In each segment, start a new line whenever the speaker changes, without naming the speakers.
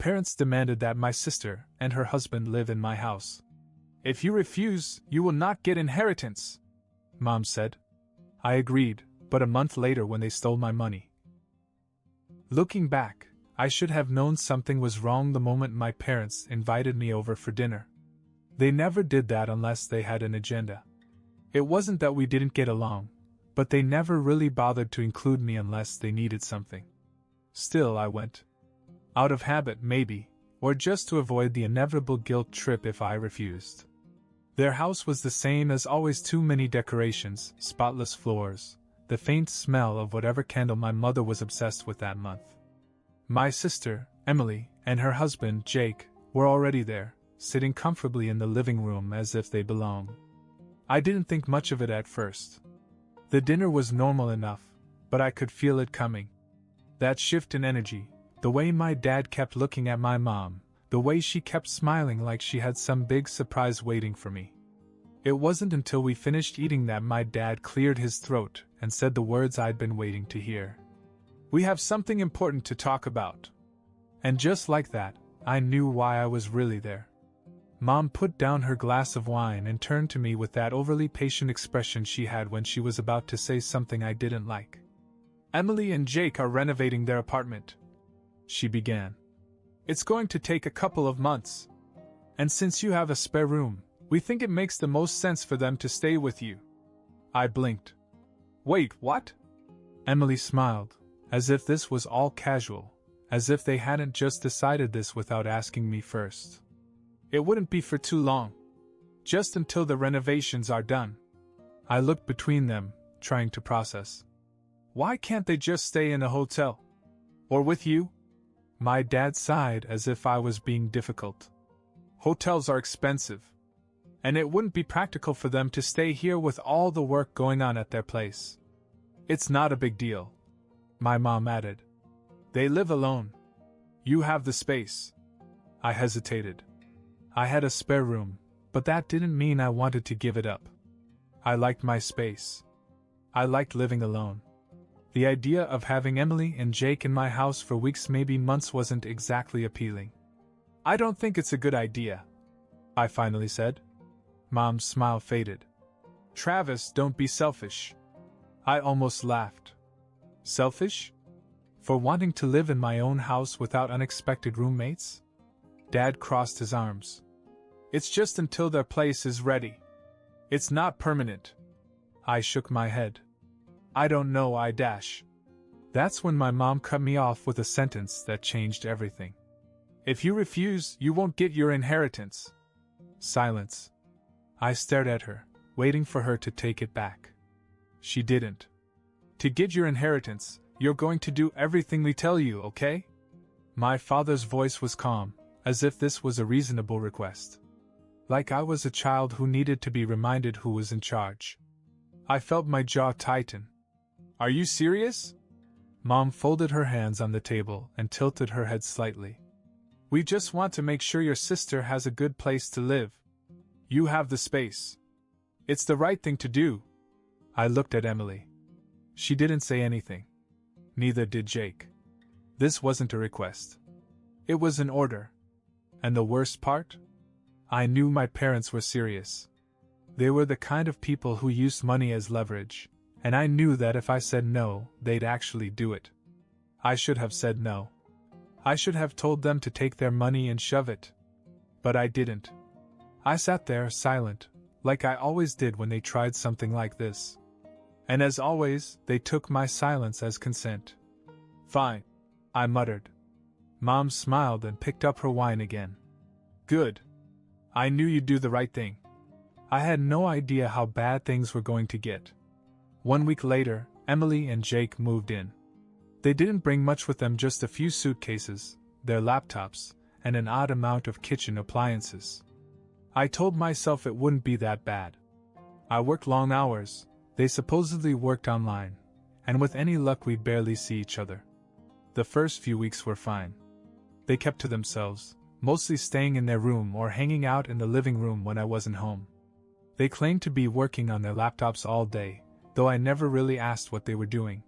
parents demanded that my sister and her husband live in my house. "If you refuse, you will not get inheritance," Mom said. I agreed, but a month later when they stole my money. Looking back, I should have known something was wrong the moment my parents invited me over for dinner. They never did that unless they had an agenda. It wasn't that we didn't get along, but they never really bothered to include me unless they needed something. Still, I went. Out of habit, maybe, or just to avoid the inevitable guilt trip if I refused. Their house was the same as always: too many decorations, spotless floors, the faint smell of whatever candle my mother was obsessed with that month. My sister, Emily, and her husband, Jake, were already there, sitting comfortably in the living room as if they belonged. I didn't think much of it at first. The dinner was normal enough, but I could feel it coming. That shift in energy, the way my dad kept looking at my mom, the way she kept smiling like she had some big surprise waiting for me. It wasn't until we finished eating that my dad cleared his throat and said the words I'd been waiting to hear. "We have something important to talk about." And just like that, I knew why I was really there. Mom put down her glass of wine and turned to me with that overly patient expression she had when she was about to say something I didn't like. "Emily and Jake are renovating their apartment," she began. "It's going to take a couple of months. And since you have a spare room, we think it makes the most sense for them to stay with you." I blinked. "Wait, what?" Emily smiled, as if this was all casual, as if they hadn't just decided this without asking me first. "It wouldn't be for too long. Just until the renovations are done." I looked between them, trying to process. "Why can't they just stay in a hotel? Or with you?" My dad sighed as if I was being difficult. "Hotels are expensive. And it wouldn't be practical for them to stay here with all the work going on at their place." "It's not a big deal," my mom added. "They live alone. You have the space." I hesitated. I had a spare room, but that didn't mean I wanted to give it up. I liked my space. I liked living alone. The idea of having Emily and Jake in my house for weeks, maybe months, wasn't exactly appealing. "I don't think it's a good idea," I finally said. Mom's smile faded. "Travis, don't be selfish." I almost laughed. Selfish? For wanting to live in my own house without unexpected roommates? Dad crossed his arms. "It's just until their place is ready. It's not permanent." I shook my head. "I don't know, I dash." That's when my mom cut me off with a sentence that changed everything. "If you refuse, you won't get your inheritance." Silence. I stared at her, waiting for her to take it back. She didn't. "To get your inheritance, you're going to do everything we tell you, okay?" My father's voice was calm, as if this was a reasonable request. Like I was a child who needed to be reminded who was in charge. I felt my jaw tighten. "Are you serious?" Mom folded her hands on the table and tilted her head slightly. "We just want to make sure your sister has a good place to live. You have the space. It's the right thing to do." I looked at Emily. She didn't say anything. Neither did Jake. This wasn't a request. It was an order. And the worst part? I knew my parents were serious. They were the kind of people who used money as leverage, and I knew that if I said no, they'd actually do it. I should have said no. I should have told them to take their money and shove it. But I didn't. I sat there, silent, like I always did when they tried something like this. And as always, they took my silence as consent. "Fine," I muttered. Mom smiled and picked up her wine again. "Good. I knew you'd do the right thing." I had no idea how bad things were going to get. 1 week later, Emily and Jake moved in. They didn't bring much with them, just a few suitcases, their laptops, and an odd amount of kitchen appliances. I told myself it wouldn't be that bad. I worked long hours, they supposedly worked online, and with any luck we'd barely see each other. The first few weeks were fine. They kept to themselves, mostly staying in their room or hanging out in the living room when I wasn't home. They claimed to be working on their laptops all day, though I never really asked what they were doing.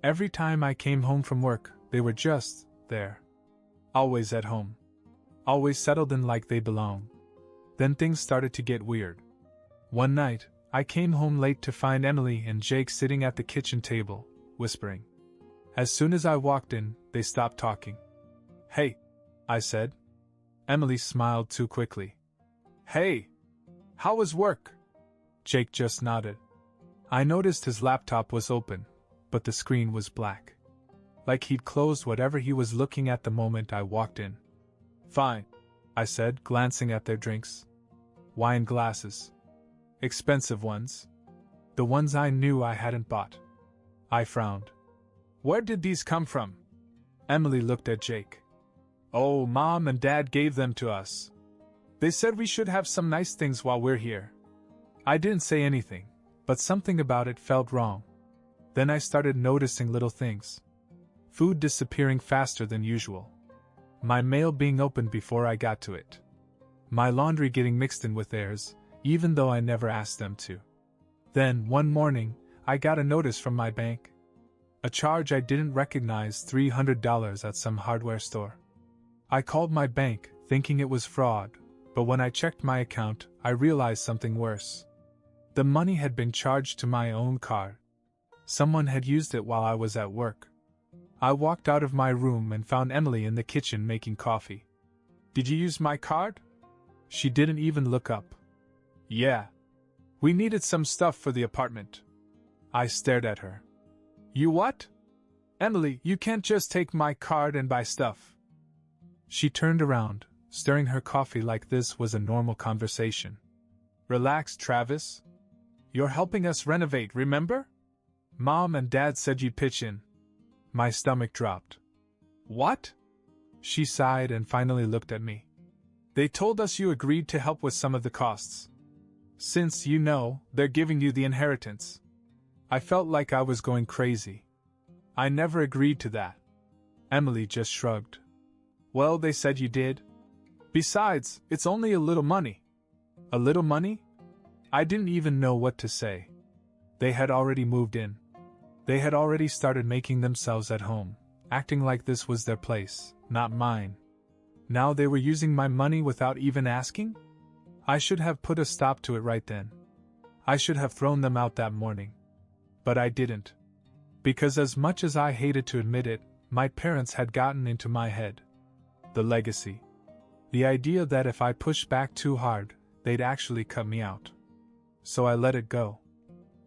Every time I came home from work, they were just there. Always at home. Always settled in like they belong. Then things started to get weird. One night, I came home late to find Emily and Jake sitting at the kitchen table, whispering. As soon as I walked in, they stopped talking. Hey, I said. Emily smiled too quickly. Hey, how was work? Jake just nodded. I noticed his laptop was open, but the screen was black. Like he'd closed whatever he was looking at the moment I walked in. Fine, I said, glancing at their drinks. Wine glasses. Expensive ones. The ones I knew I hadn't bought. I frowned. Where did these come from? Emily looked at Jake. Oh, Mom and Dad gave them to us. They said we should have some nice things while we're here. I didn't say anything, but something about it felt wrong. Then I started noticing little things. Food disappearing faster than usual. My mail being opened before I got to it. My laundry getting mixed in with theirs, even though I never asked them to. Then, one morning, I got a notice from my bank. A charge I didn't recognize, $300 at some hardware store. I called my bank, thinking it was fraud, but when I checked my account, I realized something worse. The money had been charged to my own card. Someone had used it while I was at work. I walked out of my room and found Emily in the kitchen making coffee. Did you use my card? She didn't even look up. Yeah. We needed some stuff for the apartment. I stared at her. You what? Emily, you can't just take my card and buy stuff. She turned around, stirring her coffee like this was a normal conversation. Relax, Travis. You're helping us renovate, remember? Mom and Dad said you'd pitch in. My stomach dropped. What? She sighed and finally looked at me. They told us you agreed to help with some of the costs. Since, you know, they're giving you the inheritance. I felt like I was going crazy. I never agreed to that. Emily just shrugged. Well, they said you did. Besides, it's only a little money. A little money? I didn't even know what to say. They had already moved in. They had already started making themselves at home, acting like this was their place, not mine. Now they were using my money without even asking? I should have put a stop to it right then. I should have thrown them out that morning. But I didn't. Because as much as I hated to admit it, my parents had gotten into my head. The legacy. The idea that if I pushed back too hard, they'd actually cut me out. So I let it go.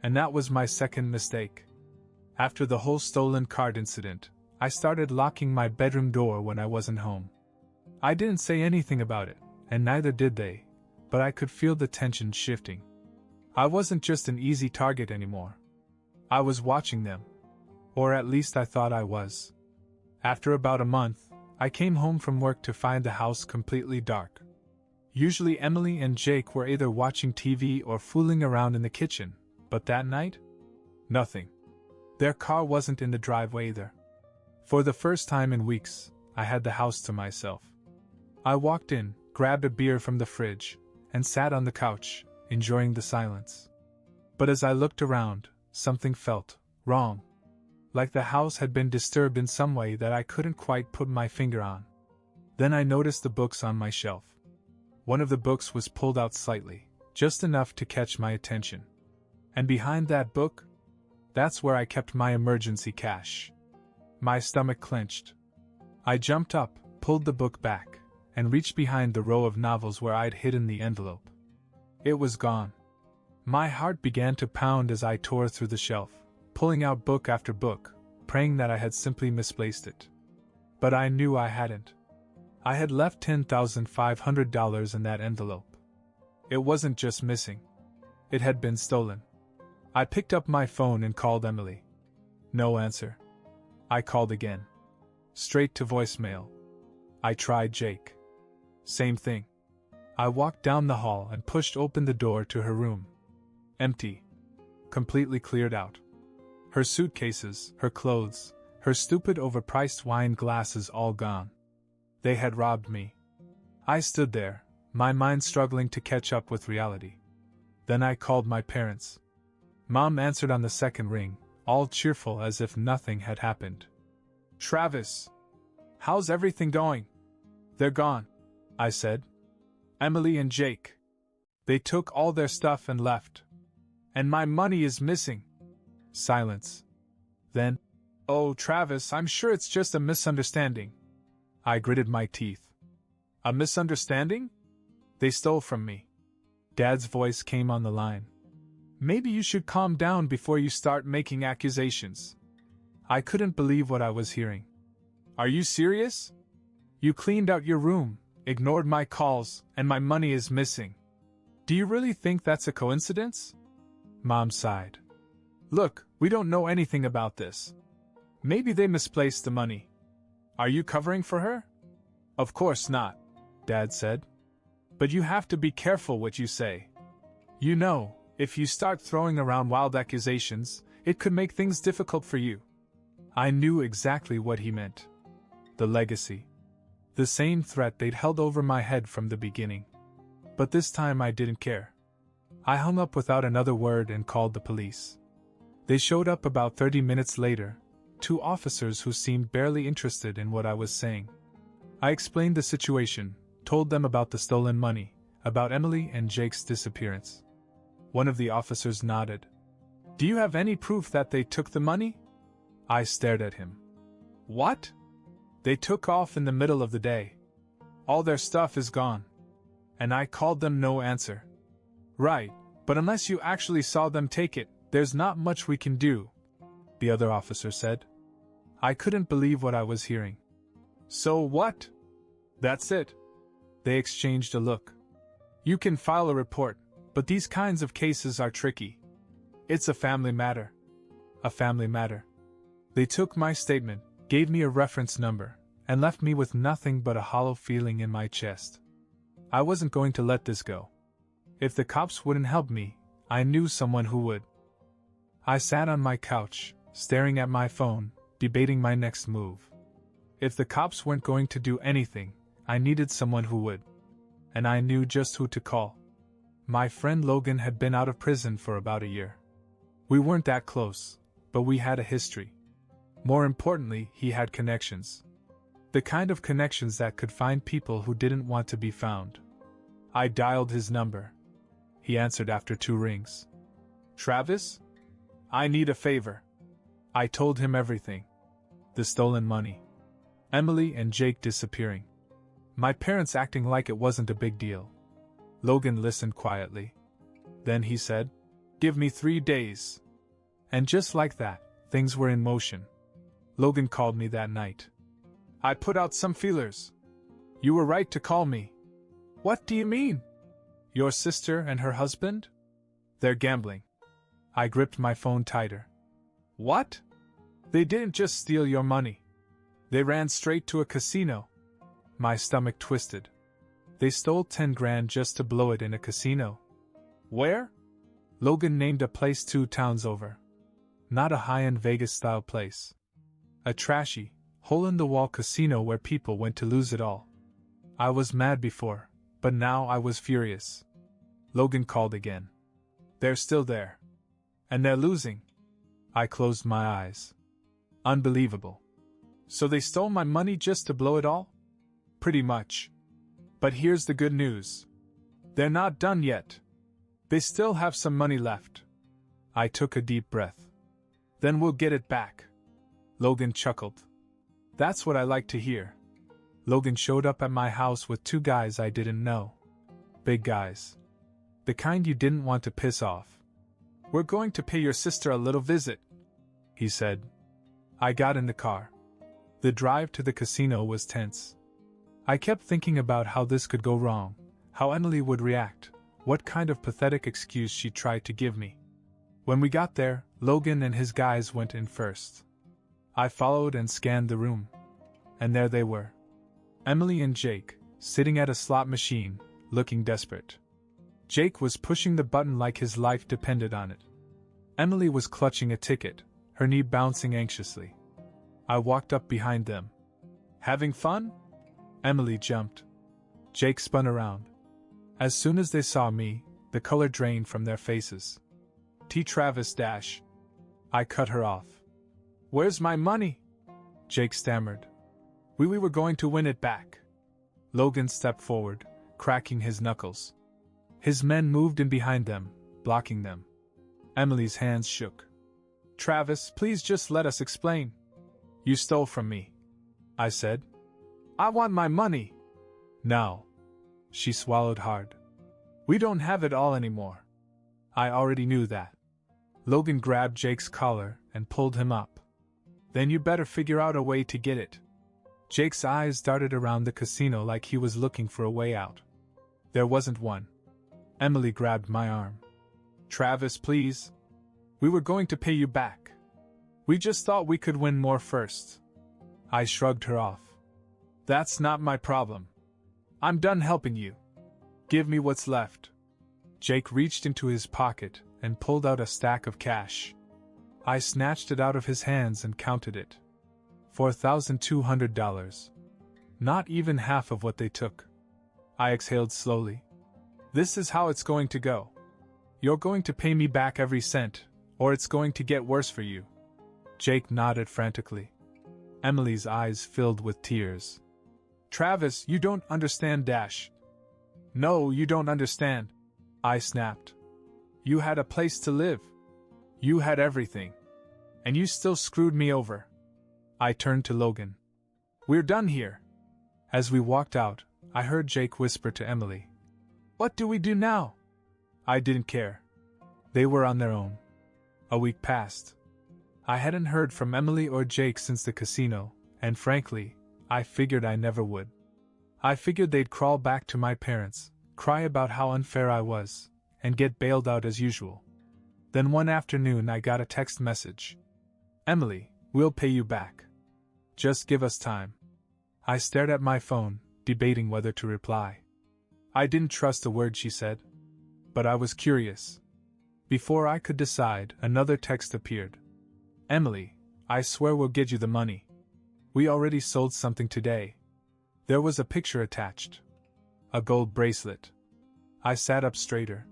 And that was my second mistake. After the whole stolen card incident, I started locking my bedroom door when I wasn't home. I didn't say anything about it, and neither did they, but I could feel the tension shifting. I wasn't just an easy target anymore. I was watching them. Or at least I thought I was. After about a month, I came home from work to find the house completely dark. Usually Emily and Jake were either watching TV or fooling around in the kitchen, but that night? Nothing. Their car wasn't in the driveway either. For the first time in weeks, I had the house to myself. I walked in, grabbed a beer from the fridge, and sat on the couch, enjoying the silence. But as I looked around, something felt wrong. Like the house had been disturbed in some way that I couldn't quite put my finger on. Then I noticed the books on my shelf. One of the books was pulled out slightly, just enough to catch my attention. And behind that book, that's where I kept my emergency cash. My stomach clenched. I jumped up, pulled the book back, and reached behind the row of novels where I'd hidden the envelope. It was gone. My heart began to pound as I tore through the shelf, pulling out book after book, praying that I had simply misplaced it. But I knew I hadn't. I had left $10,500 in that envelope. It wasn't just missing. It had been stolen. I picked up my phone and called Emily. No answer. I called again. Straight to voicemail. I tried Jake. Same thing. I walked down the hall and pushed open the door to her room. Empty. Completely cleared out. Her suitcases, her clothes, her stupid overpriced wine glasses all gone. They had robbed me. I stood there, my mind struggling to catch up with reality. Then I called my parents. Mom answered on the second ring, all cheerful as if nothing had happened. Travis! How's everything going? They're gone, I said. Emily and Jake. They took all their stuff and left. And my money is missing. Silence. Then, oh, Travis, I'm sure it's just a misunderstanding. I gritted my teeth. A misunderstanding? They stole from me. Dad's voice came on the line. Maybe you should calm down before you start making accusations. I couldn't believe what I was hearing. Are you serious? You cleaned out your room, ignored my calls, and my money is missing. Do you really think that's a coincidence? Mom sighed. Look, we don't know anything about this. Maybe they misplaced the money. Are you covering for her? Of course not, Dad said. But you have to be careful what you say. You know, if you start throwing around wild accusations, it could make things difficult for you. I knew exactly what he meant. The legacy. The same threat they'd held over my head from the beginning. But this time I didn't care. I hung up without another word and called the police. They showed up about 30 minutes later, 2 officers who seemed barely interested in what I was saying. I explained the situation, told them about the stolen money, about Emily and Jake's disappearance. One of the officers nodded. Do you have any proof that they took the money? I stared at him. What? They took off in the middle of the day. All their stuff is gone. And I called them, no answer. Right, but unless you actually saw them take it, there's not much we can do, the other officer said. I couldn't believe what I was hearing. So what? That's it. They exchanged a look. You can file a report, but these kinds of cases are tricky. It's a family matter. A family matter. They took my statement, gave me a reference number, and left me with nothing but a hollow feeling in my chest. I wasn't going to let this go. If the cops wouldn't help me, I knew someone who would. I sat on my couch, staring at my phone, debating my next move. If the cops weren't going to do anything, I needed someone who would. And I knew just who to call. My friend Logan had been out of prison for about a year. We weren't that close, but we had a history. More importantly, he had connections. The kind of connections that could find people who didn't want to be found. I dialed his number. He answered after 2 rings. Travis? I need a favor. I told him everything. The stolen money. Emily and Jake disappearing. My parents acting like it wasn't a big deal. Logan listened quietly. Then he said, Give me 3 days. And just like that, things were in motion. Logan called me that night. I put out some feelers. You were right to call me. What do you mean? Your sister and her husband? They're gambling. I gripped my phone tighter. What? They didn't just steal your money. They ran straight to a casino. My stomach twisted. They stole 10 grand just to blow it in a casino. Where? Logan named a place 2 towns over. Not a high-end Vegas-style place. A trashy, hole-in-the-wall casino where people went to lose it all. I was mad before, but now I was furious. Logan called again. They're still there. And they're losing. I closed my eyes. Unbelievable. So they stole my money just to blow it all? Pretty much. But here's the good news. They're not done yet. They still have some money left. I took a deep breath. Then we'll get it back. Logan chuckled. That's what I like to hear. Logan showed up at my house with 2 guys I didn't know. Big guys. The kind you didn't want to piss off. We're going to pay your sister a little visit, he said. I got in the car. The drive to the casino was tense. I kept thinking about how this could go wrong, how Emily would react, what kind of pathetic excuse she'd try to give me. When we got there, Logan and his guys went in first. I followed and scanned the room. And there they were. Emily and Jake, sitting at a slot machine, looking desperate. Jake was pushing the button like his life depended on it. Emily was clutching a ticket, her knee bouncing anxiously. I walked up behind them. Having fun? Emily jumped. Jake spun around. As soon as they saw me, the color drained from their faces. Travis dash. I cut her off. Where's my money? Jake stammered. We were going to win it back. Logan stepped forward, cracking his knuckles. His men moved in behind them, blocking them. Emily's hands shook. Travis, please just let us explain. You stole from me, I said. I want my money. Now. She swallowed hard. We don't have it all anymore. I already knew that. Logan grabbed Jake's collar and pulled him up. Then you better figure out a way to get it. Jake's eyes darted around the casino like he was looking for a way out. There wasn't one. Emily grabbed my arm. Travis, please. We were going to pay you back. We just thought we could win more first. I shrugged her off. That's not my problem. I'm done helping you. Give me what's left. Jake reached into his pocket and pulled out a stack of cash. I snatched it out of his hands and counted it. $4,200. Not even half of what they took. I exhaled slowly. This is how it's going to go. You're going to pay me back every cent, or it's going to get worse for you. Jake nodded frantically. Emily's eyes filled with tears. Travis, you don't understand, Dash. No, you don't understand. I snapped. You had a place to live. You had everything. And you still screwed me over. I turned to Logan. We're done here. As we walked out, I heard Jake whisper to Emily. What do we do now? I didn't care. They were on their own. A week passed. I hadn't heard from Emily or Jake since the casino, and frankly, I figured I never would. I figured they'd crawl back to my parents, cry about how unfair I was, and get bailed out as usual. Then one afternoon I got a text message. Emily, we'll pay you back. Just give us time. I stared at my phone, debating whether to reply. I didn't trust a word she said. But I was curious. Before I could decide, another text appeared. Emily, I swear we'll get you the money. We already sold something today. There was a picture attached. A gold bracelet. I sat up straighter.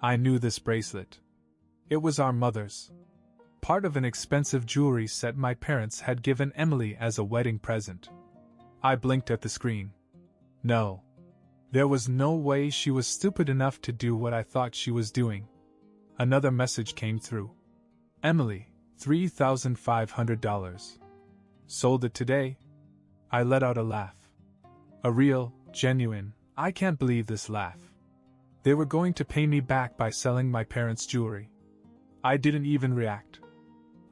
I knew this bracelet. It was our mother's. Part of an expensive jewelry set my parents had given Emily as a wedding present. I blinked at the screen. No. There was no way she was stupid enough to do what I thought she was doing. Another message came through. Emily, $3,500. Sold it today? I let out a laugh. A real, genuine, I can't believe this laugh. They were going to pay me back by selling my parents' jewelry. I didn't even react.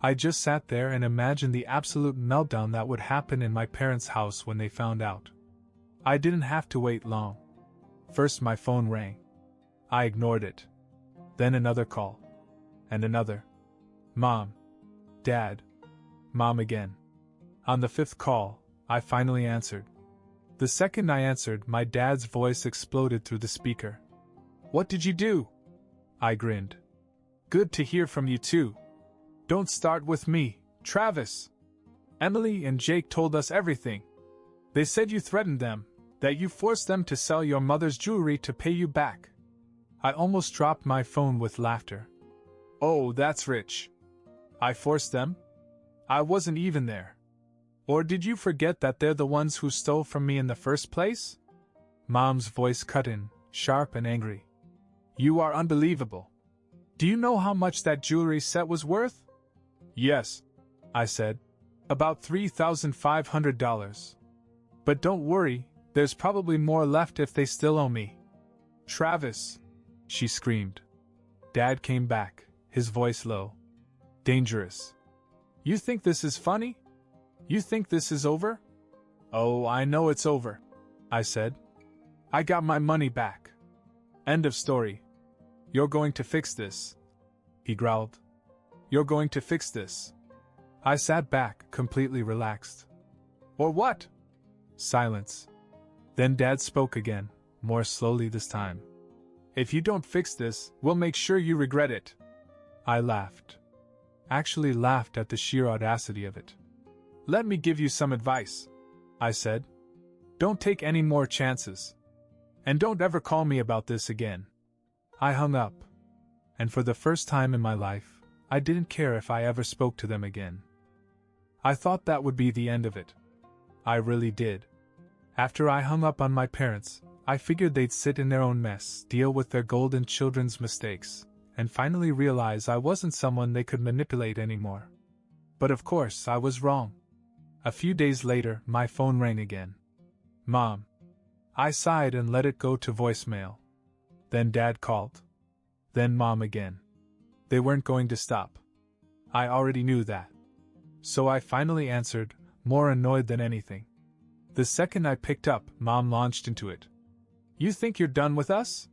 I just sat there and imagined the absolute meltdown that would happen in my parents' house when they found out. I didn't have to wait long. First my phone rang. I ignored it. Then another call. And another. Mom. Dad. Mom again. On the fifth call, I finally answered. The second I answered, my dad's voice exploded through the speaker. What did you do? I grinned. Good to hear from you too. Don't start with me, Travis. Emily and Jake told us everything. They said you threatened them, that you forced them to sell your mother's jewelry to pay you back. I almost dropped my phone with laughter. Oh, that's rich. I forced them? I wasn't even there. Or did you forget that they're the ones who stole from me in the first place? Mom's voice cut in, sharp and angry. You are unbelievable. Do you know how much that jewelry set was worth? Yes, I said. About $3,500. But don't worry, there's probably more left if they still owe me. Travis, she screamed. Dad came back, his voice low. Dangerous. You think this is funny? You think this is over? Oh, I know it's over, I said. I got my money back. End of story. You're going to fix this, he growled. You're going to fix this. I sat back, completely relaxed. Or what? Silence. Then Dad spoke again, more slowly this time. If you don't fix this, we'll make sure you regret it. I laughed. Actually laughed at the sheer audacity of it. Let me give you some advice, I said. Don't take any more chances. And don't ever call me about this again. I hung up. And for the first time in my life, I didn't care if I ever spoke to them again. I thought that would be the end of it. I really did. After I hung up on my parents, I figured they'd sit in their own mess, deal with their golden children's mistakes, and finally realize I wasn't someone they could manipulate anymore. But of course, I was wrong. A few days later, my phone rang again. Mom. I sighed and let it go to voicemail. Then Dad called. Then Mom again. They weren't going to stop. I already knew that. So I finally answered, more annoyed than anything. The second I picked up, Mom launched into it. You think you're done with us?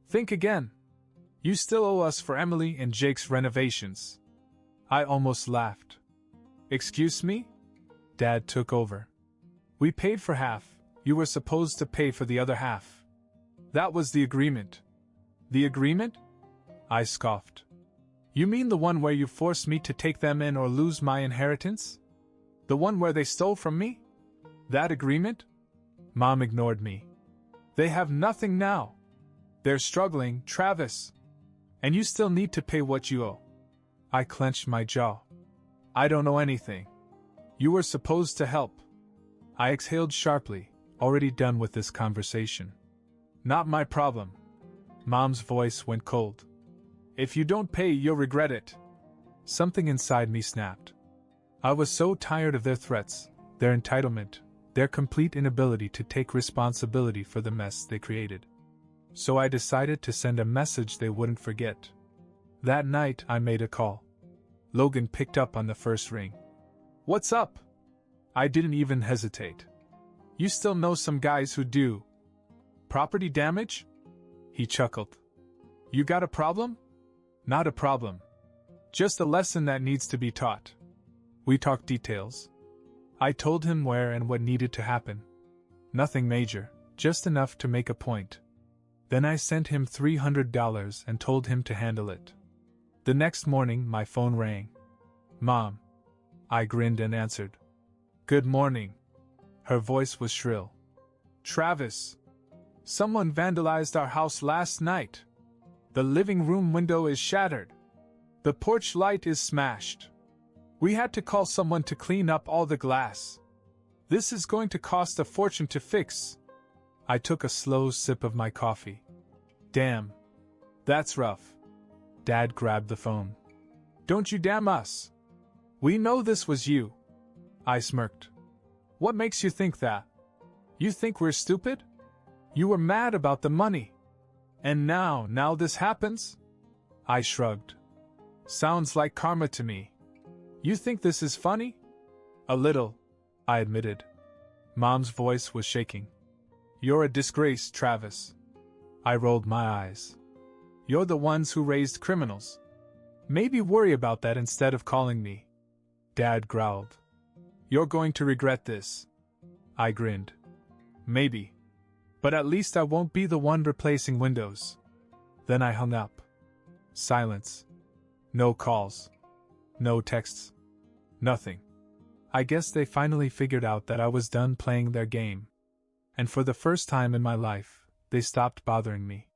Think again. You still owe us for Emily and Jake's renovations. I almost laughed. Excuse me? Dad took over. We paid for half. You were supposed to pay for the other half. That was the agreement. The agreement? I scoffed. You mean the one where you forced me to take them in or lose my inheritance? The one where they stole from me? That agreement? Mom ignored me. They have nothing now. They're struggling, Travis. And you still need to pay what you owe. I clenched my jaw. I don't know anything. You were supposed to help. I exhaled sharply, already done with this conversation. Not my problem. Mom's voice went cold. If you don't pay, you'll regret it. Something inside me snapped. I was so tired of their threats, their entitlement, their complete inability to take responsibility for the mess they created. So I decided to send a message they wouldn't forget. That night, I made a call. Logan picked up on the first ring. What's up? I didn't even hesitate. You still know some guys who do. Property damage? He chuckled. You got a problem? Not a problem. Just a lesson that needs to be taught. We talked details. I told him where and what needed to happen. Nothing major, just enough to make a point. Then I sent him $300 and told him to handle it. The next morning, my phone rang. Mom. I grinned and answered. Good morning. Her voice was shrill. Travis. Someone vandalized our house last night. The living room window is shattered. The porch light is smashed. We had to call someone to clean up all the glass. This is going to cost a fortune to fix. I took a slow sip of my coffee. Damn. That's rough. Dad grabbed the phone. Don't you damn us. We know this was you. I smirked. What makes you think that? You think we're stupid? You were mad about the money. And now this happens? I shrugged. Sounds like karma to me. You think this is funny? A little, I admitted. Mom's voice was shaking. You're a disgrace, Travis. I rolled my eyes. You're the ones who raised criminals. Maybe worry about that instead of calling me. Dad growled. You're going to regret this. I grinned. Maybe. But at least I won't be the one replacing windows. Then I hung up. Silence. No calls. No texts. Nothing. I guess they finally figured out that I was done playing their game. And for the first time in my life, they stopped bothering me.